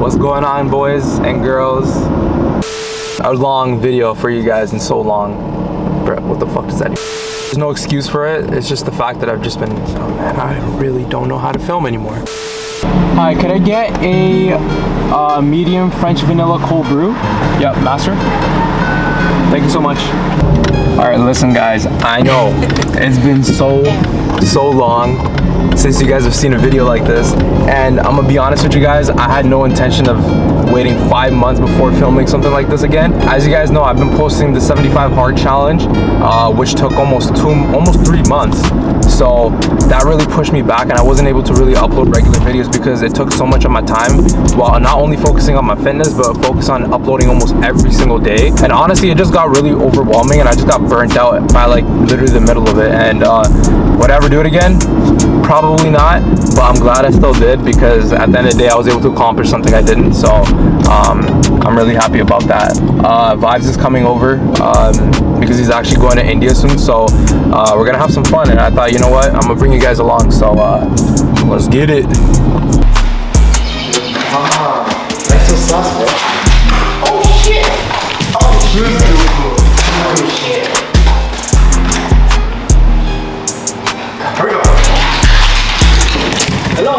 What's going on, boys and girls? A long video for you guys and so long. Brett, what the fuck does that mean? There's no excuse for it. It's just the fact that I've just been, oh man, I really don't know how to film anymore. Hi, could I get a medium French vanilla cold brew? Yep, master. Thank you so much. All right, listen guys, I know it's been so long since you guys have seen a video like this, and I'm gonna be honest with you guys, I had no intention of waiting 5 months before filming something like this again. As you guys know, I've been posting the 75 hard challenge, which took almost 3 months. So that really pushed me back, and I wasn't able to really upload regular videos because it took so much of my time, while not only focusing on my fitness, but focus on uploading almost every single day. And honestly, it just got really overwhelming, and I just got burnt out by like literally the middle of it. And would I ever do it again? Probably not, but I'm glad I still did, because at the end of the day I was able to accomplish something I didn't. So I'm really happy about that. Vibes is coming over because he's actually going to India soon, so we're gonna have some fun, and I thought, you know what, I'm gonna bring you guys along, so let's get it. That's so sus, bro. Oh shit! Oh shit! Hurry up! Hello,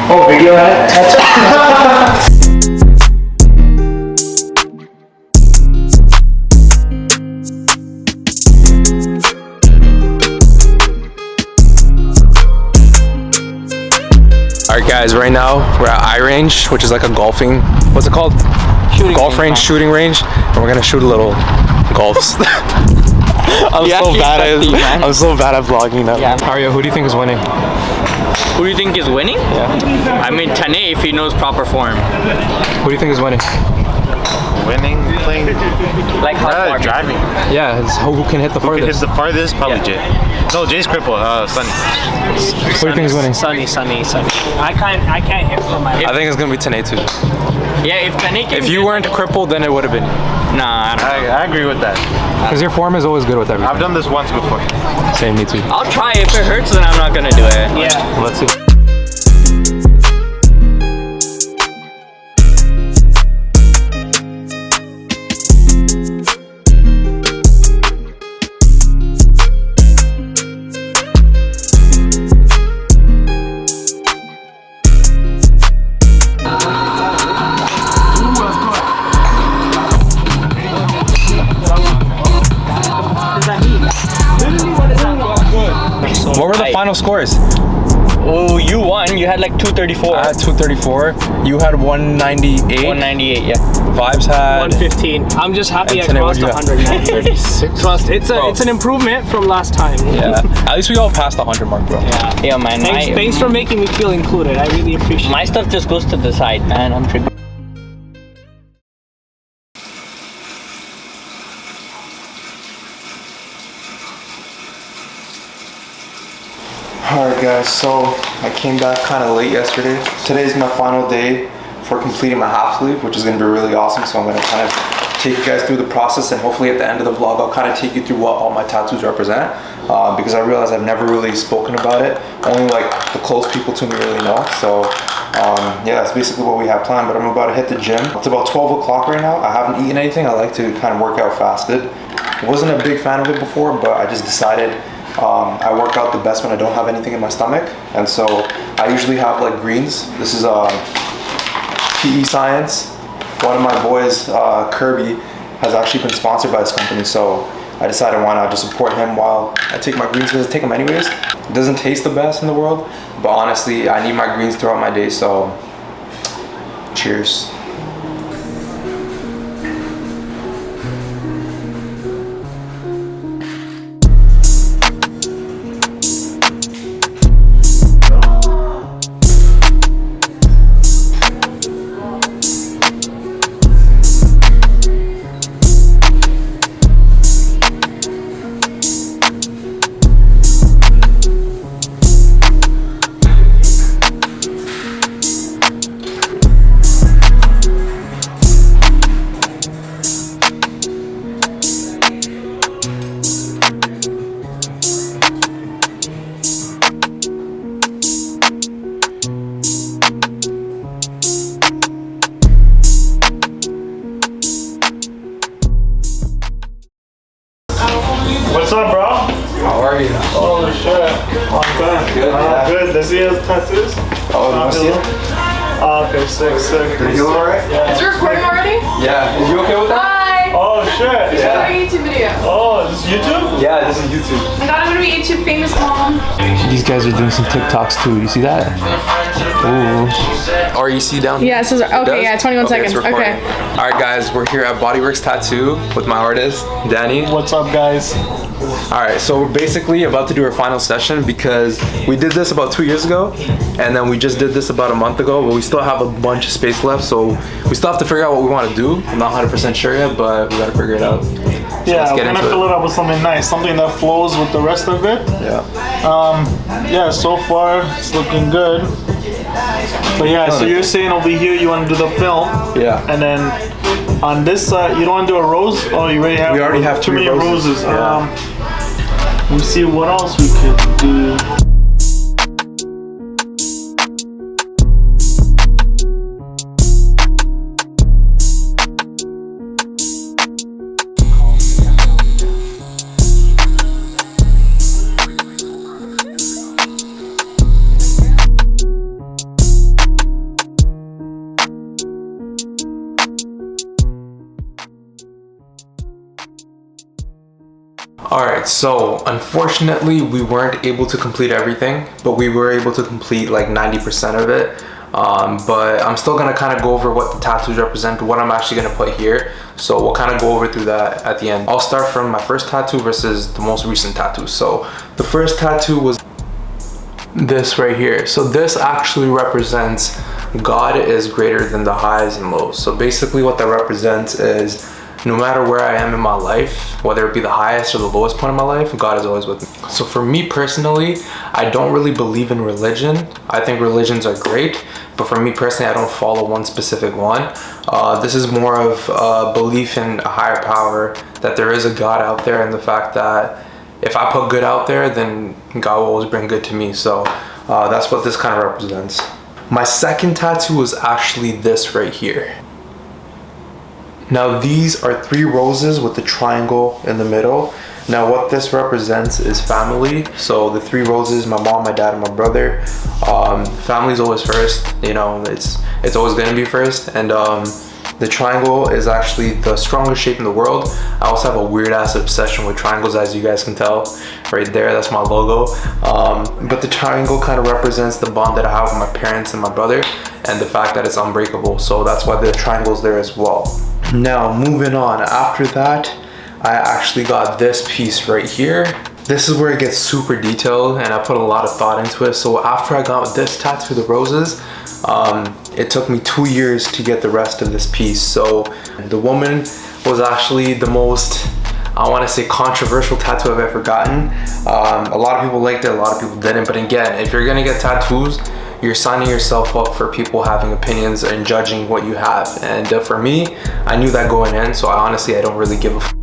oh, video tattoo. Alright guys, right now we're at iRange, which is like a golfing, what's it called? Shooting range, and we're gonna shoot a little golfs. I'm so bad at vlogging now. Yeah. Aria, who do you think is winning? Who do you think is winning? Yeah. I mean, Tane, if he knows proper form. Who do you think is winning? Winning, playing, like driving. Yeah, it's who can hit the farthest. Who hits the farthest? Probably Jay. No, Jay's crippled. Sunny. Who do you think is winning? Sunny. I can't hit for my. I think it's gonna be Tane too. Yeah, if Tane can. If you weren't crippled, then it would have been. Nah, I agree with that. Because your form is always good with everything. I've done this once before. Same, me too. I'll try. If it hurts, then I'm not gonna do it. Yeah. Let's see. What were the final scores? Oh, you won. You had like 234. I had 234. You had 198. 198, yeah. Vibes had 115. I'm just happy I Tane, crossed 136. Trust, it's an improvement from last time. Yeah. At least we all passed the 100 mark, bro. Yeah. Yeah, man. Thanks for making me feel included. I really appreciate it. My stuff just goes to the side, man. I'm tripping. Alright guys, so I came back kind of late yesterday. Today's my final day for completing my half sleeve, which is going to be really awesome. So I'm going to kind of take you guys through the process, and hopefully at the end of the vlog I'll kind of take you through what all my tattoos represent, because I realize I've never really spoken about it. Only like the close people to me really know. So yeah, that's basically what we have planned. But I'm about to hit the gym. It's about 12 o'clock right now. I haven't eaten anything. I like to kind of work out fasted. I wasn't a big fan of it before, but I just decided I work out the best when I don't have anything in my stomach, and so I usually have like greens. This is PE Science. One of my boys, Kirby, has actually been sponsored by this company, so I decided why not just support him while I take my greens, because I take them anyways. It doesn't taste the best in the world, but honestly I need my greens throughout my day, so cheers. are you? Oh shit. Long time. Good, yeah. Good. Does he have tattoos? Oh, you want to see it? Okay, sick. Did you alright? Yeah. Is it recording already? Yeah. Is you okay with that? Hi! Oh shit. Yeah. A YouTube video. Oh, this is YouTube? Yeah, this is YouTube. I thought I'm gonna be YouTube famous mom. These guys are doing some TikToks too. You see that? Ooh. REC down? Yeah, it says, okay, yeah, 21 seconds. it's recording. Okay. Alright guys, we're here at Bodyworks Tattoo with my artist, Danny. What's up, guys? Alright, so we're basically about to do our final session because we did this about 2 years ago and then we just did this about a month ago, but we still have a bunch of space left, so we still have to figure out what we want to do. I'm not 100% sure yet, but we gotta figure it out. Yeah, we're get gonna into fill it. it up with something nice, something that flows with the rest of it. Yeah. Yeah, so far it's looking good. But yeah, so you're saying over here you want to do the film, Yeah. and then on this side you don't want to do a rose. Oh, you already have. We already have too three many roses. roses. Yeah. Let me see what else we could do. Alright, so unfortunately we weren't able to complete everything, but we were able to complete like 90% of it. But I'm still gonna kind of go over what the tattoos represent, what I'm actually gonna put here. So we'll kind of go over through that at the end. I'll start from my first tattoo versus the most recent tattoo. So the first tattoo was this right here. So this actually represents God is greater than the highs and lows. So basically what that represents is no matter where I am in my life, whether it be the highest or the lowest point in my life, God is always with me. So for me personally, I don't really believe in religion. I think religions are great, but for me personally, I don't follow one specific one. This is more of belief in a higher power, that there is a God out there, and the fact that if I put good out there, then God will always bring good to me. So that's what this kind of represents. My second tattoo was actually this right here. Now these are 3 roses with the triangle in the middle. Now what this represents is family. So the 3 roses, my mom, my dad, and my brother. Family's always first, you know, it's always gonna be first. And the triangle is actually the strongest shape in the world. I also have a weird ass obsession with triangles, as you guys can tell. Right there, that's my logo. But the triangle kind of represents the bond that I have with my parents and my brother, and the fact that it's unbreakable. So that's why the triangle's there as well. Now moving on, after that I actually got this piece right here. This is where it gets super detailed and I put a lot of thought into it. So after I got this tattoo, the roses, it took me 2 years to get the rest of this piece. So the woman was actually the most, I want to say, controversial tattoo I've ever gotten. A lot of people liked it, a lot of people didn't. But again, if you're gonna get tattoos, you're signing yourself up for people having opinions and judging what you have. And for me, I knew that going in, so I don't really give a f.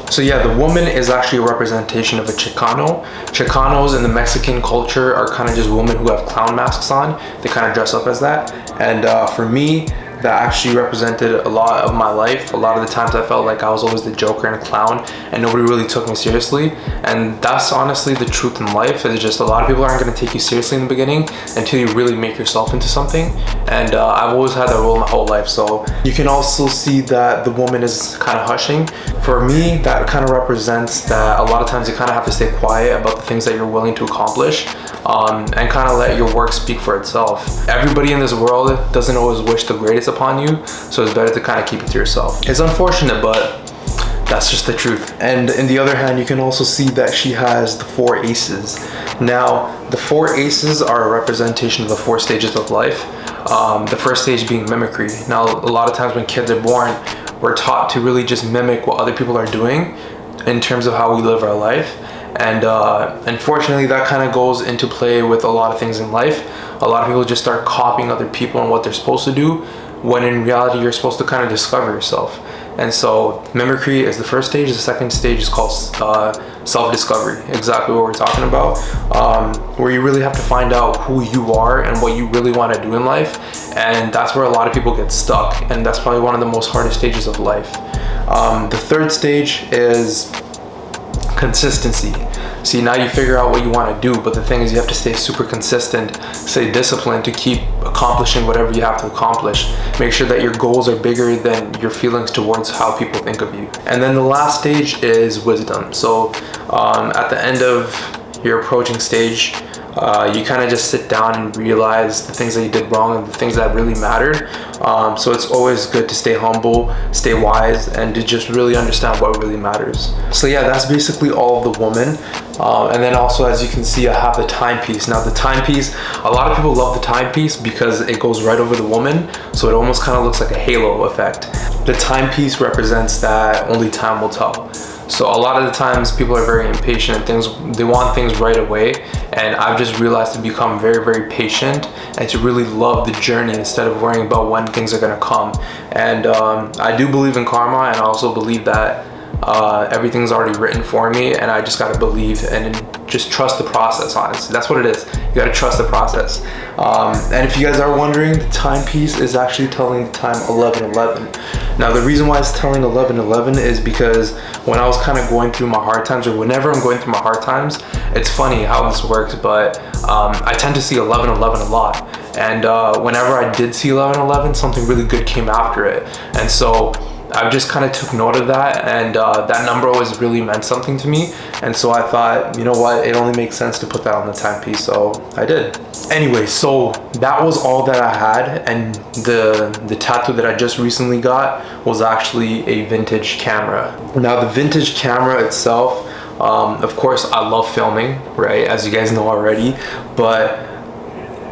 So yeah, the woman is actually a representation of a Chicano. Chicanos in the Mexican culture are kind of just women who have clown masks on. They kind of dress up as that. And for me, that actually represented a lot of my life. A lot of the times I felt like I was always the joker and a clown and nobody really took me seriously. And that's honestly the truth in life. It's just a lot of people aren't going to take you seriously in the beginning until you really make yourself into something. And I've always had that role my whole life. So you can also see that the woman is kind of hushing. For me, that kind of represents that a lot of times you kind of have to stay quiet about the things that you're willing to accomplish, and kind of let your work speak for itself. Everybody in this world doesn't always wish the greatest upon you, so it's better to kind of keep it to yourself. It's unfortunate, but that's just the truth. And in the other hand, you can also see that she has the 4 aces. Now, the 4 aces are a representation of the 4 stages of life. The first stage being mimicry. Now, a lot of times when kids are born, we're taught to really just mimic what other people are doing in terms of how we live our life. And unfortunately, that kind of goes into play with a lot of things in life. A lot of people just start copying other people and what they're supposed to do, when in reality, you're supposed to kind of discover yourself. And so mimicry is the first stage. The second stage is called self-discovery, exactly what we're talking about, where you really have to find out who you are and what you really want to do in life. And that's where a lot of people get stuck, and that's probably one of the most hardest stages of life. The third stage is consistency. See, now you figure out what you want to do, but the thing is you have to stay super consistent, stay disciplined to keep accomplishing whatever you have to accomplish. Make sure that your goals are bigger than your feelings towards how people think of you. And then the last stage is wisdom. So at the end of your approaching stage, you kind of just sit down and realize the things that you did wrong and the things that really mattered. So it's always good to stay humble, stay wise, and to just really understand what really matters. So yeah, that's basically all of the woman. And then also, as you can see, I have the timepiece. Now the timepiece, a lot of people love the timepiece because it goes right over the woman, so it almost kind of looks like a halo effect. The timepiece represents that only time will tell. So a lot of the times people are very impatient and they want things right away. And I've just realized to become very, very patient and to really love the journey instead of worrying about when things are gonna come. And I do believe in karma, and I also believe that everything's already written for me, and I just gotta believe and just trust the process, honestly. That's what it is. You gotta trust the process. And if you guys are wondering, the timepiece is actually telling the time 11:11. Now the reason why it's telling 11:11 is because when I was kind of going through my hard times, or whenever I'm going through my hard times, it's funny how this works, but I tend to see 11:11 a lot. And whenever I did see 11:11, something really good came after it. And so I've just kind of took note of that, and that number always really meant something to me. And so I thought, you know what, it only makes sense to put that on the timepiece, so I did. Anyway, so that was all that I had, and the tattoo that I just recently got was actually a vintage camera. Now the vintage camera itself, of course I love filming, right, as you guys know already, but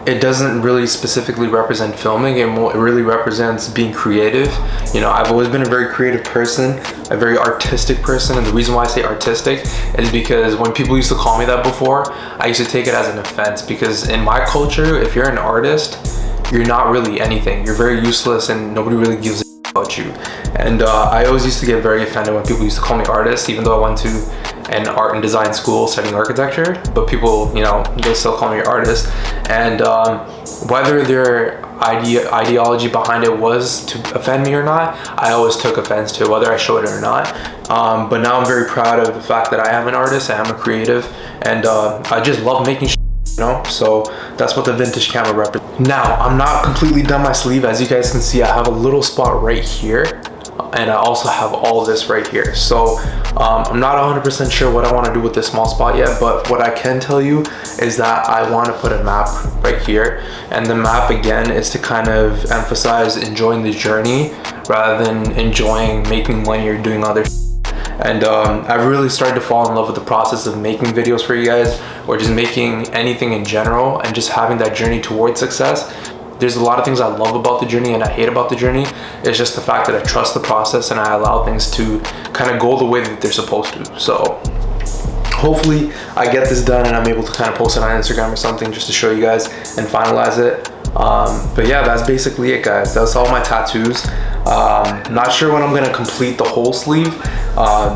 it doesn't really specifically represent filming. It really represents being creative. You know, I've always been a very creative person, a very artistic person, and the reason why I say artistic is because when people used to call me that before, I used to take it as an offense, because in my culture, if you're an artist, you're not really anything. You're very useless and nobody really gives a about you. And I always used to get very offended when people used to call me artist, even though I went to an art and design school studying architecture, but people, you know, they still call me artist. And whether their ideology behind it was to offend me or not, I always took offense to it, whether I showed it or not. But now I'm very proud of the fact that I am an artist, I am a creative, and I just love making shit, you know? So that's what the vintage camera represents. Now, I'm not completely done my sleeve. As you guys can see, I have a little spot right here, and I also have all this right here. So I'm not 100% sure what I want to do with this small spot yet, but what I can tell you is that I want to put a map right here. And the map, again, is to kind of emphasize enjoying the journey rather than enjoying making money or doing other shit. And I've really started to fall in love with the process of making videos for you guys, or just making anything in general, and just having that journey towards success. There's a lot of things I love about the journey and I hate about the journey. It's just the fact that I trust the process and I allow things to kind of go the way that they're supposed to. So hopefully I get this done and I'm able to kind of post it on Instagram or something just to show you guys and finalize it. But yeah, that's basically it, guys. That's all my tattoos. Not sure when I'm gonna complete the whole sleeve.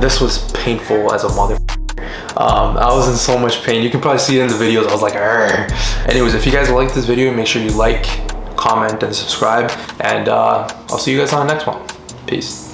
This was painful as a mother. I was in so much pain. You can probably see it in the videos. I was like, argh. Anyways, if you guys like this video, make sure you like, comment, and subscribe. And I'll see you guys on the next one. Peace.